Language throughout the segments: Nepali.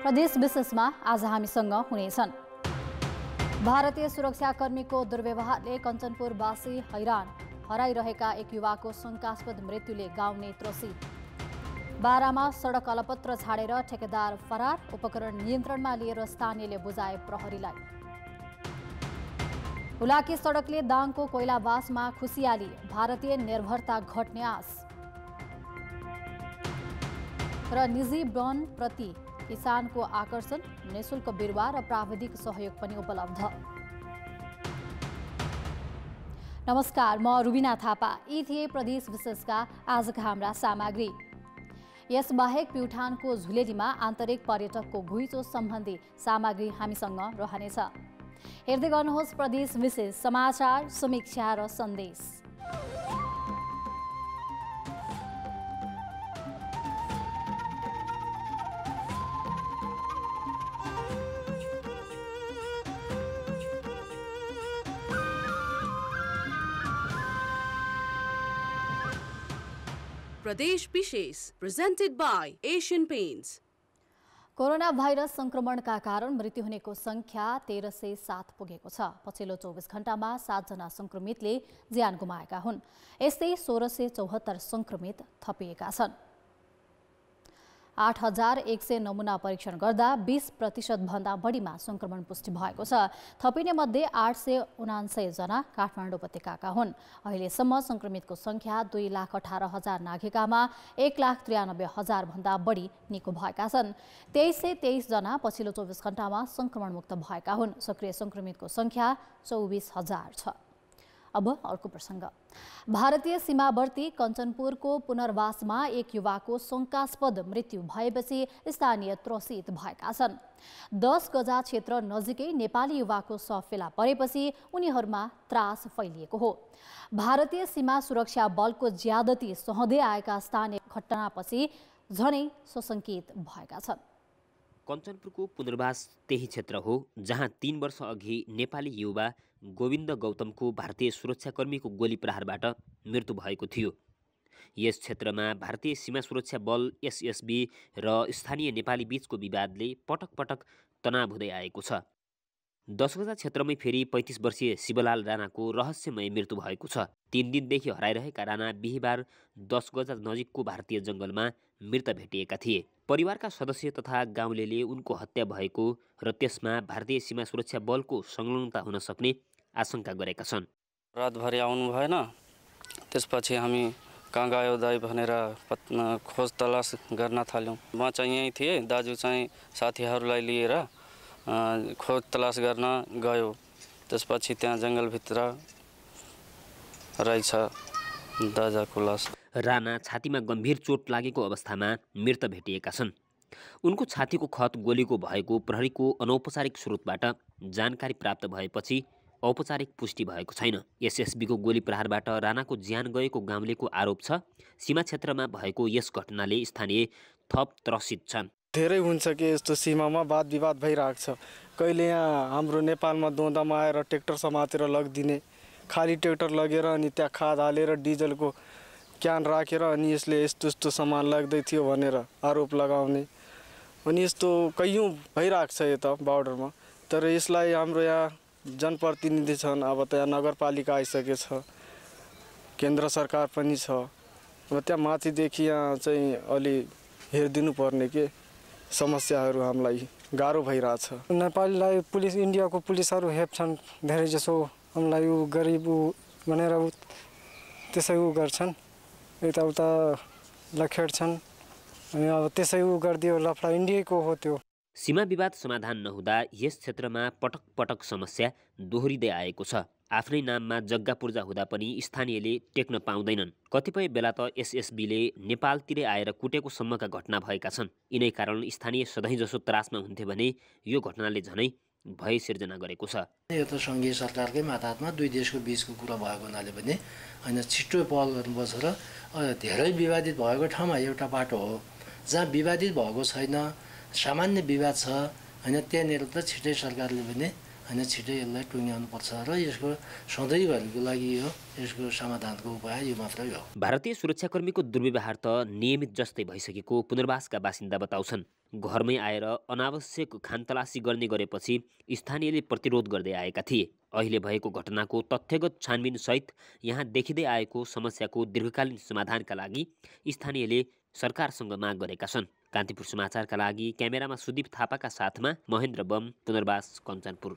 प्रदेश विशेषमा आज हामीसँग हुनेछन्। भारतीय सुरक्षाकर्मीको दुर्व्यवहारले कञ्चनपुरवासी हैरान, हराइरहेका एक युवाको शङ्कास्पद मृत्युले गाउँले त्रसित। बारामा सडक अलपत्र छाडेर ठेकेदार फरार, उपकरण नियन्त्रणमा लिएर स्थानीयले बुझाए प्रहरीलाई। हुलाकी सडकले दाङको कोइलावासमा खुसियाली, भारतीय निर्भरता घट्ने आस। र निजी वन प्रति किसानको आकर्षण, निःशुल्क बिरुवा र प्राविधिक सहयोग पनि उपलब्ध। नमस्कार, म रुबिना थापा। यी थिए प्रदेश विशेषका आजका हाम्रा सामग्री। यसबाहेक प्युठानको झुलेलीमा आन्तरिक पर्यटकको घुइँचो सम्बन्धी सामग्री हामीसँग रहनेछ। हेर्दै गर्नुहोस् प्रदेश विशेष, समाचार, समीक्षा र सन्देश। प्रदेश विशेष presented by Asian paints. Corona virus संक्रमणका कारण मृत्यु हुनेको संख्या 1307 पुगेको छ। पछिल्लो 24 घण्टामा 7 जना संक्रमितले ज्यान गुमाएका हुन्। यस्तै 1674 संक्रमित थपिएका छन्। 8100 नमुना परीक्षण गर्दा 20% भन्दा बढीमा संक्रमण पुष्टि भएको छ। थपिने मध्ये 879 जना काठमाडौँ उपत्यकाका हुन्। अहिलेसम्म संक्रमितको संख्या 2,18,000 नाघेकामा 1,93,000 भन्दा बढी निको भएका छन्। 2323 जना पछिल्लो 24 घण्टामा संक्रमणमुक्त भएका हुन्। सक्रिय संक्रमितको संख्या 24,000 छ। अब अर्को प्रसङ्ग। भारतीय सीमावर्ती कञ्चनपुरको पुनर्वासमा एक युवाको शङ्कास्पद मृत्यु भएपछि स्थानीय त्रसित भएका छन्। 10 गजा क्षेत्र नजिकै नेपाली युवाको शव फेला परेपछि उनीहरूमा त्रास फैलिएको हो। भारतीय सीमा सुरक्षा बलको ज्यादती सहँदै आएका स्थानीय घटनापछि झनै सशङ्कित भएका छन्। कञ्चनपुरको पुनर्वास त्यही क्षेत्र हो जहाँ 3 वर्ष अघि नेपाली युवा गोविन्द गौतमको भारतीय सुरक्षाकर्मीको गोली प्रहारबाट मृत्यु भएको थियो। यस क्षेत्रमा भारतीय सीमा सुरक्षा बल एसएसबी र स्थानीय नेपाली बीचको विवादले पटक पटक तनाव हुँदै आएको छ। 10 गजा क्षेत्रमै फेरि 35 वर्षीय शिवलाल राणाको रहस्यमय मृत्यु भएको छ। 3 दिनदेखि हराइरहेका राणा बिहिबार 10 गजा नजिकको भारतीय जङ्गलमा मृत भेटिएका थिए। परिवारका सदस्य तथा गाउँलेले उनको हत्या भएको र त्यसमा भारतीय सीमा सुरक्षा बलको संलग्नता हुन सक्ने आशंका गरेका छन्। रातभरि आउनु भएन, त्यसपछि हामी कहाँ गयो दाइ भनेर खोज तलास गर्न थाल्यौँ। म चाहिँ यहीँ थिएँ, दाजु चाहिँ साथीहरूलाई लिएर खोज तलास गर्न गयो। त्यसपछि त्यहाँ जङ्गलभित्र रहेछ दाजाको लास। राणा छातीमा गम्भीर चोट लागेको अवस्थामा मृत भेटिएका छन्। उनको छातीको खत गोलीको भएको प्रहरीको अनौपचारिक स्रोतबाट जानकारी प्राप्त भएपछि औपचारिक पुष्टि भएको छैन। एसएसबीको गोली प्रहारबाट राणाको ज्यान गएको गाउँलेको आरोप छ। सीमा क्षेत्रमा भएको यस घटनाले स्थानीय थप त्रसित छन्। धेरै हुन्छ कि यस्तो सीमामा वाद विवाद भइरहेको छ। कहिले यहाँ हाम्रो नेपालमा दोँदामा आएर ट्र्याक्टर समातेर लगिदिने, खाली ट्र्याक्टर लगेर अनि त्यहाँ खाद हालेर डिजलको क्यान राखेर अनि यसले यस्तो यस्तो सामान लाग्दै थियो भनेर आरोप लगाउने, अनि यस्तो कैयौँ भइरहेको छ यता बर्डरमा। तर यसलाई हाम्रो यहाँ जनप्रतिनिधि छन्, अब त्यहाँ नगरपालिका आइसकेको छ, केन्द्र सरकार पनि छ। अब त्यहाँ माथिदेखि यहाँ चाहिँ अलि हेरिदिनु पर्ने के समस्याहरू हामीलाई गाह्रो भइरहेछ। नेपालीलाई पुलिस, इन्डियाको पुलिसहरू हेप्छन् धेरै जसो, हामीलाई ऊ गरिब भनेर त्यसै ऊ गर्छन्, यताउता लखेड्छन्। अनि अब त्यसै ऊ गरिदियो, लफडा इन्डियाको हो त्यो। सीमा विवाद समाधान नहुँदा यस क्षेत्रमा पटक पटक समस्या दोहोरिँदै आएको छ। आफ्नै नाममा जग्गा पूर्जा हुँदा पनि स्थानीयले टेक्न पाउँदैनन्। कतिपय बेला त एसएसबीले नेपालतिरै आएर कुटेको सम्मका घटना भएका छन्। यिनै कारण स्थानीय सधैँ जसो त्रासमा हुन्थे भने यो घटनाले झनै भय सिर्जना गरेको छ। यो त सङ्घीय सरकारकै मातहतमा दुई देशको बीचको कुरा भएको हुनाले पनि होइन, छिटो पहल गर्नुपर्छ र धेरै विवादित भएको ठाउँमा एउटा बाटो हो जहाँ विवादित भएको छैन, सामान्य विवाद छ होइन, त्यहाँनिर त छिटै सरकारले पनि होइन छिटै यसलाई टुङ्ग्याउनुपर्छ र यसको सधैँभरिको लागि यसको समाधानको उपाय यो मात्रै हो। भारतीय सुरक्षाकर्मीको दुर्व्यवहार त नियमित जस्तै भइसकेको पुनर्वासका बासिन्दा बताउँछन्। घरमै आएर अनावश्यक खानतलासी गर्ने गरेपछि स्थानीयले प्रतिरोध गर्दै आएका थिए। अहिले भएको घटनाको तथ्यगत छानबिन सहित यहाँ देखिँदै आएको समस्याको दीर्घकालीन समाधानका लागि स्थानीयले सरकारसँग माग गरेका छन्। कान्तिपुर समाचारका लागि क्यामेरामा सुदीप थापाका साथमा महेन्द्र बम, पुनर्वास, कञ्चनपुर।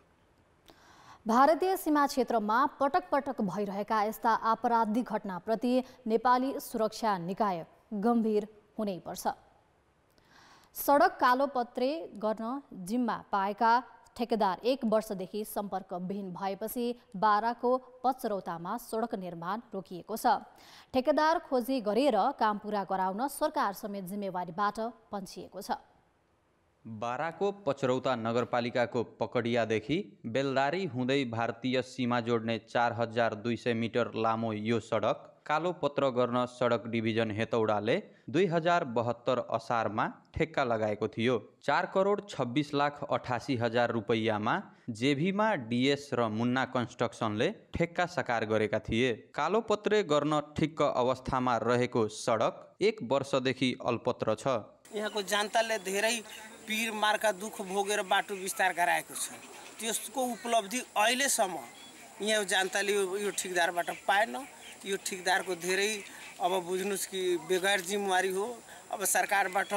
भारतीय सीमा क्षेत्रमा पटक पटक भइरहेका यस्ता आपराधिक घटनाप्रति नेपाली सुरक्षा निकाय गम्भीर हुनै पर्छ। सडक कालोपत्रे गर्न जिम्मा पाएका ठेकेदार 1 वर्षदेखि सम्पर्कविहीन भएपछि बाराको पचरौतामा सडक निर्माण रोकिएको छ। ठेकेदार खोजी गरेर काम पूरा गराउन सरकार समेत जिम्मेवारीबाट पन्छिएको छ। बाराको पचरौता नगरपालिकाको पकडियादेखि बेलदारी हुँदै भारतीय सीमा जोड्ने 4200 मिटर लामो यो सडक कालोपत्र गर्न सडक डिभिजन हेतौडाले 2072 असारमा ठेक्का लगाएको थियो। 4,26,88,000 रुपैयाँमा जेभीमा डीएस र मुन्ना कन्स्ट्रक्सनले ठेक्का साकार गरेका थिए। कालोपत्रे गर्न ठिक्क अवस्थामा रहेको सडक 1 वर्षदेखि अल्पत्र छ। यहाँको जनताले धेरै पीर मार्का दुःख भोगेर बाटो विस्तार गराएको छ। त्यसको उपलब्धि अहिलेसम्म यहाँ जनताले यो ठेकेदारबाट पाएन। यो ठेकेदारको धेरै अब बुझ्नुस् कि बेगैर जिम्मेवारी हो। अब सरकारबाट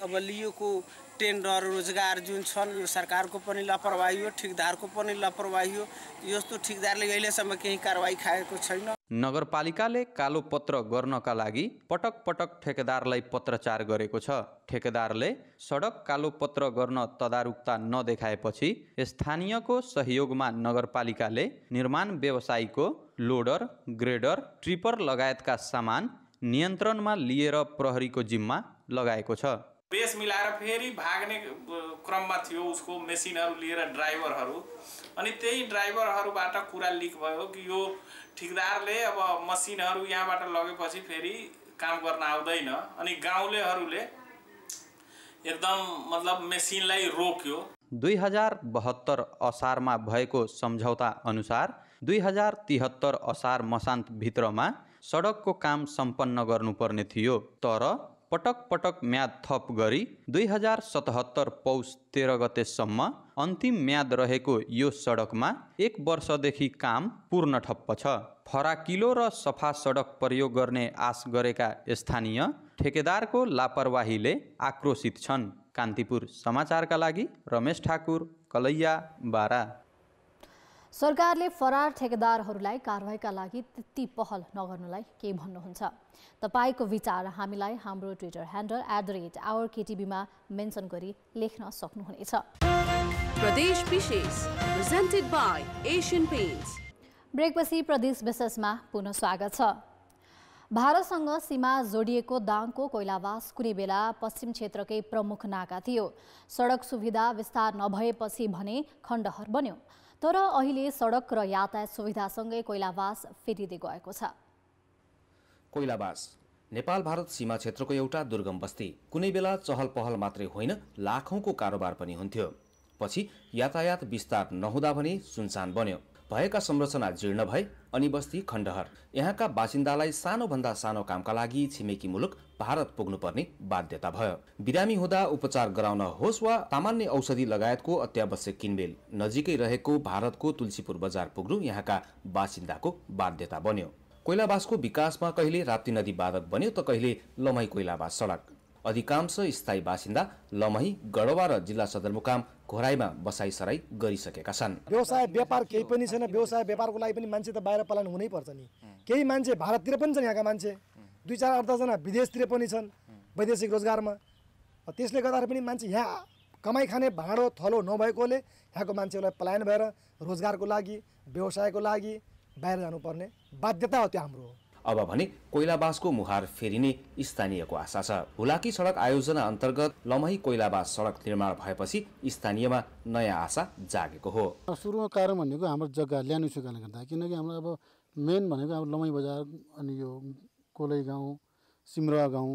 अब लिएको टेन्डर रोजगार जुन छन् यो सरकारको पनि लापरवाही हो, ठेकेदारको पनि लापरवाही हो। यस्तो ठेकेदारले अहिलेसम्म केही कारवाही खाएको छैन। नगरपालिकाले कालोपत्र गर्नका लागि पटक पटक ठेकेदारलाई पत्रचार गरेको छ। ठेकेदारले सडक कालोपत्र गर्न तदारुकता नदेखाएपछि स्थानीयको सहयोगमा नगरपालिकाले निर्माण व्यवसायीको लोडर, ग्रेडर, ट्रिपर लगायतका सामान नियन्त्रणमा लिएर प्रहरीको जिम्मा लगाएको छ। बेस मिलाएर फेरि भाग्ने क्रममा थियो उसको मेसिनहरू लिएर ड्राइभरहरू, अनि त्यही ड्राइभरहरूबाट कुरा लिक भयो कि यो ठेकेदारले अब मसिनहरू यहाँबाट लगेपछि फेरि काम गर्न आउँदैन, अनि गाउँलेहरूले एकदम मतलब मेसिनलाई रोक्यो। 2072 असारमा भएको सम्झौता अनुसार 2073 असार मसान्तभित्रमा सडकको काम सम्पन्न गर्नुपर्ने थियो। तर पटक पटक म्याद थप गरी 2077 पौष 13 गतेसम्म अन्तिम म्याद रहेको यो सडकमा 1 वर्षदेखि काम पूर्ण ठप्प छ। फराकिलो र सफा सडक प्रयोग गर्ने आश गरेका स्थानीय ठेकेदारको लापरवाहीले आक्रोशित छन्। कान्तिपुर समाचारका लागि रमेश ठाकुर, कलैया, बारा। सरकारले फरार ठेकेदारहरूलाई कारवाहीका लागि त्यति पहल नगर्नुलाई के भन्नुहुन्छ? तपाईँको विचार हामीलाई हाम्रो ट्विटर ह्यान्डल @OurKTB मा मेन्सन गरी लेख्न सक्नुहुनेछ। प्रदेश विशेष प्रेजेन्टेड बाई एशियन पेन्ट्स। ब्रेकपछि प्रदेश विशेषमा पुनः स्वागत छ। भारतसँग सीमा जोडिएको दाङको कोइलावास कुनै बेला पश्चिम क्षेत्रकै प्रमुख नाका थियो। सडक सुविधा विस्तार नभएपछि भने खण्डहर बन्यो। तर अहिले सडक र यातायात सुविधासँगै कोइलावास फेरिँदै गएको छ। कोइलावास नेपाल भारत सीमा क्षेत्रको एउटा दुर्गम बस्ती। कुनै बेला चहल पहल मात्रै होइन, लाखौंको कारोबार पनि हुन्थ्यो। पछि यातायात विस्तार नहुँदा भने सुनसान बन्यो। भएका संरचना जीर्ण भए अनि बस्ती खण्डहर। यहाँका बासिन्दालाई सानोभन्दा सानो कामका लागि छिमेकी मुलुक भारत पुग्नुपर्ने बाध्यता भयो। बिरामी हुँदा उपचार गराउन होस् वा सामान्य औषधि लगायतको अत्यावश्यक किनबेल नजिकै रहेको भारतको तुलसीपुर बजार पुग्नु यहाँका बासिन्दाको बाध्यता बन्यो। कोइलावासको विकासमा कहिले राप्ती नदी बाधक बन्यो त कहिले लमही कोइलावास सडक। अधिकांश स्थायी बासिन्दा लमही, गढवा र जिल्ला सदरमुकाम घोराईमा बसाइसराई गरिसकेका छन्। व्यवसाय व्यापार केही पनि छैन। व्यवसाय व्यापारको लागि पनि मान्छे त बाहिर पलायन हुनै पर्छ नि। केही मान्छे भारततिर पनि छन्, यहाँका मान्छे 2-4 अर्धजना विदेशतिर पनि छन् वैदेशिक रोजगारमा। त्यसले गर्दाखेरि पनि मान्छे यहाँ कमाइ खाने भाँडो थलो नभएकोले यहाँको मान्छेहरूलाई पलायन भएर रोजगारको लागि, व्यवसायको लागि बाहिर जानुपर्ने बाध्यता हो त्यो हाम्रो। अब भने कोइलावासको मुहार फेरिने स्थानीयको आशा छ। हुलाकी सडक आयोजना अन्तर्गत लमही कोइलावास सडक निर्माण भएपछि स्थानीयमा नयाँ आशा जागेको हो। सुरुमा कारण भनेको हाम्रो जग्गा ल्यानु सुकाले गर्दा, किनकि हाम्रो अब मेन भनेको अब लमही बजार अनि यो कोलै गाउँ, सिमरा गाउँ,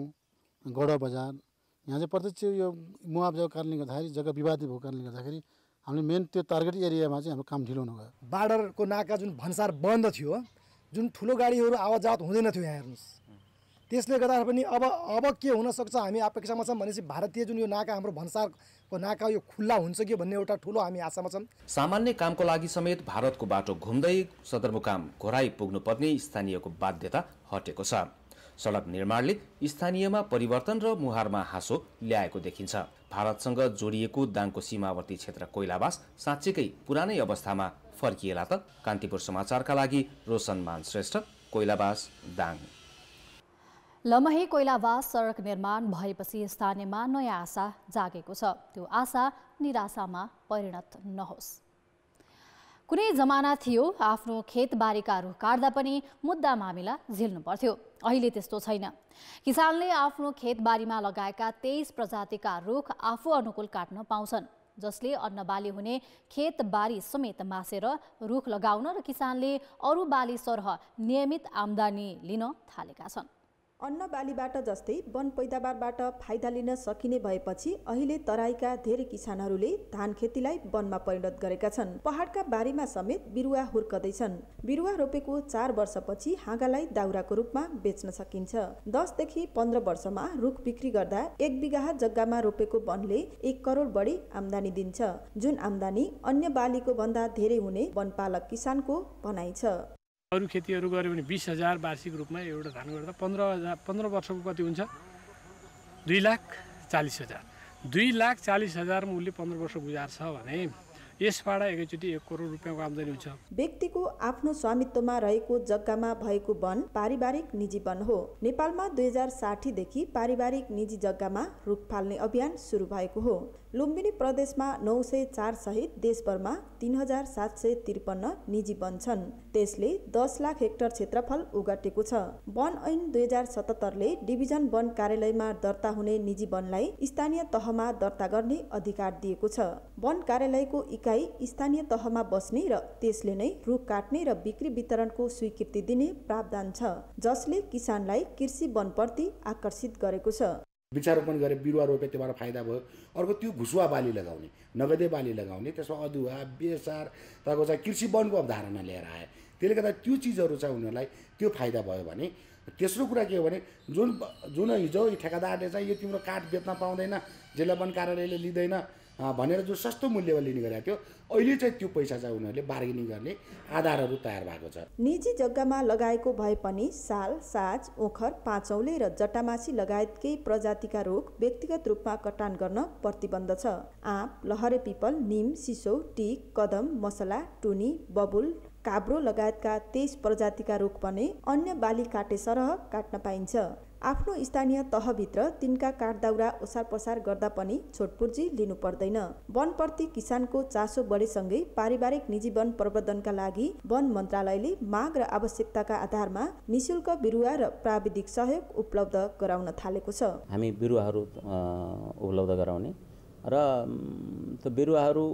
गढ बजार, यहाँ चाहिँ प्रत्यक्ष यो मुआब्जाको कारणले गर्दाखेरि जग्गा विवादित भएको कारणले गर्दाखेरि हामीले मेन त्यो टार्गेट एरियामा चाहिँ हाम्रो काम ढिलो नगयो। बार्डरको नाका जुन भन्सार बन्द थियो, जुन ठुलो गाडीहरू आवाज जावत हुँदैन थियो यहाँ हेर्नुहोस्। त्यसले गर्दा पनि अब के हुन सक्छ हामी अपेक्षामा छौँ भनेपछि भारतीय जुन यो नाका हाम्रो भन्सारको नाका यो खुल्ला हुन्छ कि भन्ने एउटा ठुलो हामी आशामा छौँ। सामान्य कामको लागि समेत भारतको बाटो घुम्दै सदरमुकाम घोराई पुग्नुपर्ने स्थानीयको बाध्यता हटेको छ। सडक निर्माणले स्थानीयमा परिवर्तन र मुहारमा हाँसो ल्याएको देखिन्छ। भारतसँग जोडिएको दाङको सीमावर्ती क्षेत्र कोइलाबास साँच्चैकै पुरानै अवस्थामा फर्किएला त? कान्तिपुर समाचारका लागि रोशनमान श्रेष्ठ, कोइलाबास, दाङ। लमही कोइलाबास सडक निर्माण भएपछि स्थानीयमा नयाँ आशा जागेको छ। त्यो आशा निराशामा परिणत नहोस्। कुनै जमाना थियो आफ्नो खेतबारीका रुख काट्दा पनि मुद्दा मामिला झेल्नु पर्थ्यो। अहिले त्यस्तो छैन। किसानले आफ्नो खेतबारीमा लगाएका 23 प्रजातिका रुख आफू अनुकूल काट्न पाउँछन्, जसले अन्नबाली हुने खेतबारी समेत मासेर रुख लगाउन र किसानले अरू बाली सरह नियमित आम्दानी लिन थालेका छन्। अन्नबालीबाट जस्तै वन पैदावारबाट फाइदा लिन सकिने भएपछि अहिले तराईका धेरै किसानहरूले धान खेतीलाई वनमा परिणत गरेका छन्। पहाडका बारीमा समेत बिरुवा हुर्कदैछन्। बिरुवा रोपेको 4 वर्षपछि हाँगालाई दाउराको रूपमा बेच्न सकिन्छ। 10 देखि 15 वर्षमा रुख बिक्री गर्दा 1 बिघा जग्गामा रोपेको वनले 1 करोड बढी आम्दानी दिन्छ, जुन आम्दानी अन्य बालीको भन्दा धेरै हुने वनपालक किसानको भनाइ छ। अरू खेतीहरू गऱ्यो भने 20,000 वार्षिक रूपमा एउटा धान गर्दा 15 वर्षको कति हुन्छ? 2,40,000। 2,40,000 मूल्य 15 वर्ष गुजार्छ भने यसबाट एकैचोटि 1 करोड रुपियाँको आम्दानी हुन्छ। व्यक्तिको आफ्नो स्वामित्वमा रहेको जग्गामा भएको वन पारिवारिक निजी वन हो। नेपालमा 2060 देखि पारिवारिक निजी जग्गामा रुख फाल्ने अभियान सुरु भएको हो। लुम्बिनी प्रदेशमा 904 सहित देशभरमा 3,753 निजी वन छन्। त्यसले 10 लाख हेक्टर क्षेत्रफल ओगटेको छ। वन ऐन 2077ले डिभिजन वन कार्यालयमा दर्ता हुने निजी वनलाई स्थानीय तहमा दर्ता गर्ने अधिकार दिएको छ। वन कार्यालयको इकाइ स्थानीय तहमा बस्ने र त्यसले नै रुख काट्ने र बिक्री वितरणको स्वीकृति दिने प्रावधान छ, जसले किसानलाई कृषि वनप्रति आकर्षित गरेको छ। वृक्षारोपण गरे, बिरुवा रोपे, त्योबाट फाइदा भयो। अर्को त्यो घुसुवा बाली लगाउने, नगदे बाली लगाउने, त्यसमा अदुवा, बेसार तपाईँको चाहिँ कृषि वनको अवधारणा लिएर आए। त्यसले गर्दा त्यो चिजहरू चाहिँ उनीहरूलाई त्यो फाइदा भयो भने तेस्रो कुरा के हो भने जुन हिजो ठेकादारले चाहिँ यो तिम्रो काठ बेच्न पाउँदैन, जिल्ला वन कार्यालयले लिँदैन भनेर जो सस्तो मूल्यमा लिने गरेको थियो, अहिले चाहिँ त्यो पैसा चाहिँ उनीहरूले बार्गेनिङ गर्ने आधारहरू तयार भएको छ। निजी जग्गामा लगाएको भए पनि साल, साज, ओखर, पाँचौले र जटामासी लगायत केही प्रजातिका रुख व्यक्तिगत रूपमा कटान गर्न प्रतिबन्ध छ। आँप, लहरे पिपल, निम, सिसो, टिक, कदम, मसला, टुनी, बबुल, काब्रो लगायतका 23 प्रजातिका रुख भने अन्य बाली काटे सरह काट्न पाइन्छ। आफ्नो स्थानीय तहभित्र तिनका काठदाउरा ओसार पसार गर्दा पनि छोटपुर्जी लिनु पर्दैन। वनप्रति किसानको चासो बढेसँगै पारिवारिक निजी वन प्रबन्धनका लागि वन मन्त्रालयले माग र आवश्यकताका आधारमा निशुल्क बिरुवा र प्राविधिक सहयोग उपलब्ध गराउन थालेको छ। हामी बिरुवाहरू उपलब्ध गराउने र त्यो बिरुवाहरू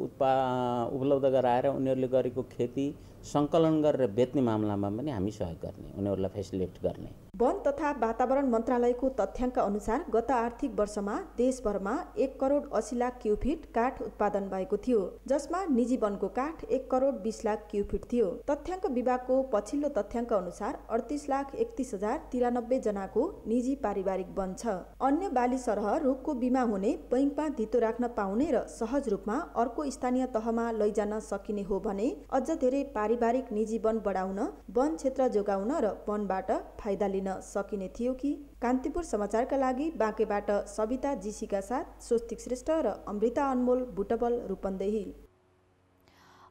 उपलब्ध गराएर उनीहरूले गरेको खेती सङ्कलन गरेर बेच्ने मामलामा पनि हामी सहयोग गर्ने, उनीहरूलाई फेसिलिटेट गर्ने। वन तथा वातावरण मन्त्रालयको तथ्याङ्क अनुसार गत आर्थिक वर्षमा देशभरमा 1 करोड 80 लाख क्युफिट काठ उत्पादन भएको थियो, जसमा निजी वनको काठ 1 करोड 20 लाख क्युफिट थियो। तथ्याङ्क विभागको पछिल्लो तथ्याङ्क अनुसार 38,31,093 जनाको निजी पारिवारिक वन छ। अन्य बाली सरह रुखको बिमा हुने, बैंकमा धितो राख्न पाउने र सहज रूपमा अर्को स्थानीय तहमा लैजान सकिने हो भने अझ धेरै पारिवारिक निजी वन बढाउन, वन क्षेत्र जोगाउन र वनबाट फाइदा लिन सकिने थियो कि? कान्तिपुर समाचारका लागि बाँकेबाट सविता जीसीका साथ स्वस्तिक श्रेष्ठ र अमृता अनमोल, बुटबल, रूपन्देही।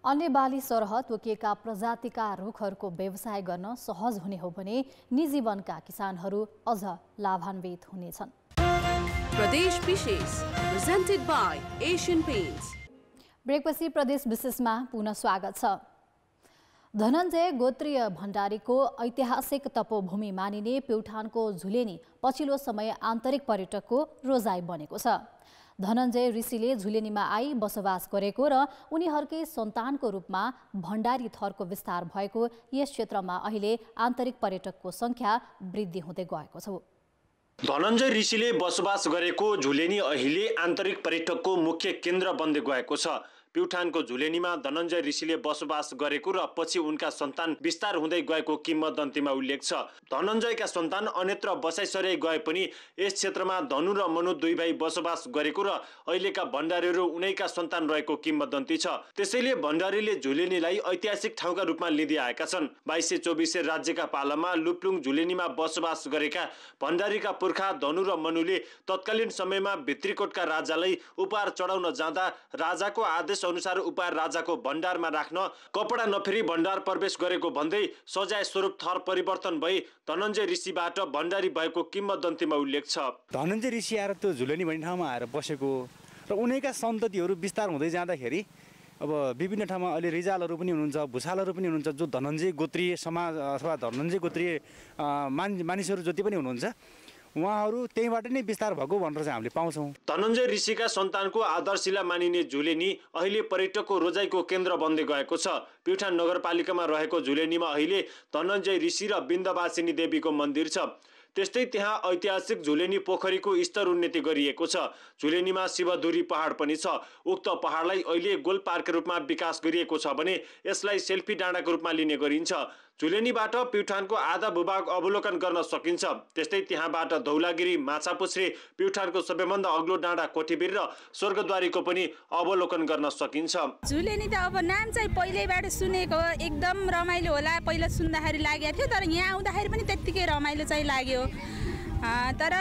अन्य बाली सरह तोकिएका प्रजातिका रुखहरूको व्यवसाय गर्न सहज हुने हो भने निजी वनका किसानहरू अझ लाभान्वित हुनेछन्। प्रदेश विशेष प्रेजेन्टेड बाय एशियन पेन्ट्स। ब्रेकपछि प्रदेश विशेषमा पुनः स्वागत छ। धनञ्जय गोत्रीय भण्डारीको ऐतिहासिक तपोभूमि मानिने प्युठानको झुलेनी पछिल्लो समय आन्तरिक पर्यटकको रोजाइ बनेको छ। धनञ्जय ऋषिले झुलेनीमा आई बसोबास गरेको र उनीहरूकै सन्तानको रूपमा भण्डारी थरको विस्तार भएको यस क्षेत्रमा अहिले आन्तरिक पर्यटकको सङ्ख्या वृद्धि हुँदै गएको छ। धनञ्जय ऋषिले बसोबास गरेको झुलेनी अहिले आन्तरिक पर्यटकको मुख्य केन्द्र बन्दै गएको छ। प्युठानको झुलेनीमा धनञ्जय ऋषिले बसोबास गरेको र पछि उनका सन्तान विस्तार हुँदै गएको किम्वदन्तीमा उल्लेख छ। धनञ्जयका सन्तान अन्यत्र बसाइसरे गए पनि यस क्षेत्रमा धनु र मनु दुई भाइ बसोबास गरेको र अहिलेका भण्डारीहरू उनैका सन्तान रहेको किम्वदन्ती छ। त्यसैले भण्डारीले झुलेनीलाई ऐतिहासिक ठाउँका रूपमा लिँदै आएका छन्। 2224 राज्यका पालामा लुप्लुङ झुलेनीमा बसोबास गरेका भण्डारीका पुर्खा धनु र मनुले तत्कालीन समयमा भित्रीकोटका राजालाई उपहार चढाउन जाँदा राजाको आदेश अनुसार उपहार राजाको भण्डारमा राख्न कपडा नफेरी भण्डार प्रवेश गरेको भन्दै सजाय स्वरूप थर परिवर्तन भई धनञ्जय ऋषिबाट भण्डारी भएको किम्वदन्तीमा उल्लेख छ। धनञ्जय ऋषि आएर त्यो झुलेनी भन्ने ठाउँमा आएर बसेको र उनैका सन्ततिहरू विस्तार हुँदै जाँदाखेरि अब विभिन्न ठाउँमा अहिले रिजालहरू पनि हुनुहुन्छ, भुषालहरू पनि हुनुहुन्छ, जो धनञ्जय गोत्रीय समाज अथवा धनञ्जय गोत्रीय मानिसहरू जति पनि हुनुहुन्छ उहाँहरू त्यहीबाट नै विस्तार भएको भनेर चाहिँ हामीले पाउँछौँ। धनञ्जय ऋषिका सन्तानको आदर्शिला मानिने झुलेनी अहिले पर्यटकको रोजाइको केन्द्र बन्दै गएको छ। प्युठान नगरपालिकामा रहेको झुलेनीमा अहिले धनञ्जय ऋषि र बिन्दवासिनी देवीको मन्दिर छ। त्यस्तै त्यहाँ ऐतिहासिक झुलेनी पोखरीको स्तर उन्नति गरिएको छ। झुलेनीमा शिवधुरी पहाड पनि छ। उक्त पहाडलाई अहिले गोल पार्कको रूपमा विकास गरिएको छ भने यसलाई सेल्फी डाँडाको रूपमा लिने गरिन्छ। झुलेनीबाट प्युठानको आधा भूभाग अवलोकन गर्न सकिन्छ। त्यस्तै त्यहाँबाट धौलागिरी, माछापुछ्रे, प्युठानको सबैभन्दा अग्लो डाँडा कोठीबीर र स्वर्गद्वारीको पनि अवलोकन गर्न सकिन्छ। झुलेनी त अब नाम चाहिँ पहिल्यैबाट सुनेको, एकदम रमाइलो होला। पहिला सुन्दाखेरि लागेको थियो, तर यहाँ आउँदाखेरि पनि त्यत्तिकै रमाइलो चाहिँ लाग्यो। तर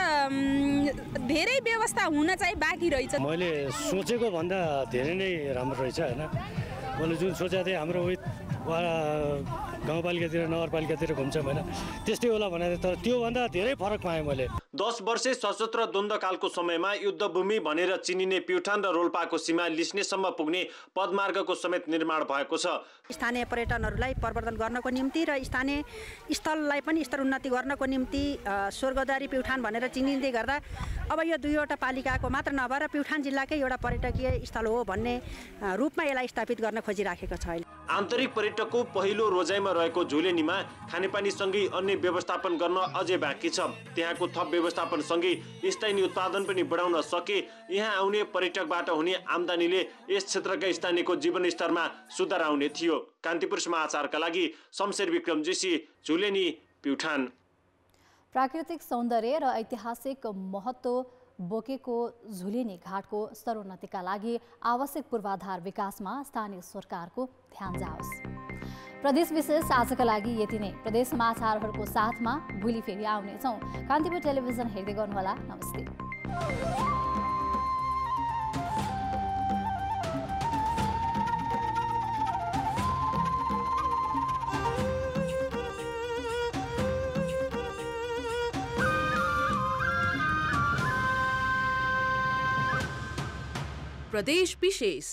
धेरै व्यवस्था हुन चाहिँ बाँकी रहेछ। मैले सोचेको भन्दा धेरै नै राम्रो रहेछ हैन। मैले जुन सोचेको थिएँ हाम्रो गाउँपालिकातिर नगरपालिकातिर घुम्छौँ होइन, त्यस्तै होला भनेर, तर त्योभन्दा धेरै फरक पाएँ मैले। 10 वर्षे सशस्त्र द्वन्द्वकालको समयमा युद्धभूमि भनेर चिनिने प्युठान र रोल्पाको सीमा लिस्नेसम्म पुग्ने पदमार्गको समेत निर्माण भएको छ। स्थानीय पर्यटनहरूलाई प्रवर्धन गर्नको निम्ति र स्थानीय स्थललाई पनि स्तर उन्नति गर्नको निम्ति स्वर्गद्वारी प्युठान भनेर चिनिँदै गर्दा अब यो दुईवटा पालिकाको मात्र नभएर प्युठान जिल्लाकै एउटा पर्यटकीय स्थल हो भन्ने रूपमा यसलाई स्थापित गर्न खोजिराखेको छ। अहिले आन्तरिक पर्यटकको पहिलो रोजाइमा रहेको झुलेनीमा खानेपानीसँगै अन्य व्यवस्थापन गर्न अझै बाँकी छ। त्यहाँको थप व्यवस्थापनसँगै स्थानीय उत्पादन पनि बढाउन सके यहाँ आउने पर्यटकबाट हुने आम्दानीले यस क्षेत्रका स्थानीयको जीवनस्तरमा सुधार आउने थियो। कान्तिपुर समाचारका लागि शमशेर विक्रम जोशी, झुलेनी, प्युठान। प्राकृतिक सौन्दर्य र ऐतिहासिक महत्त्व बोकेको झुलेनी घाटको स्तरोन्नतिका लागि आवश्यक पूर्वाधार विकासमा स्थानीय सरकारको ध्यान जाओस्। प्रदेश विशेष आजका लागि यति नै। प्रदेश समाचारहरूको साथमा भोलि फेरि आउनेछौँ। कान्तिपुर टेलिभिजन हेर्दै गर्नुहोला। नमस्ते। प्रदेश विशेष।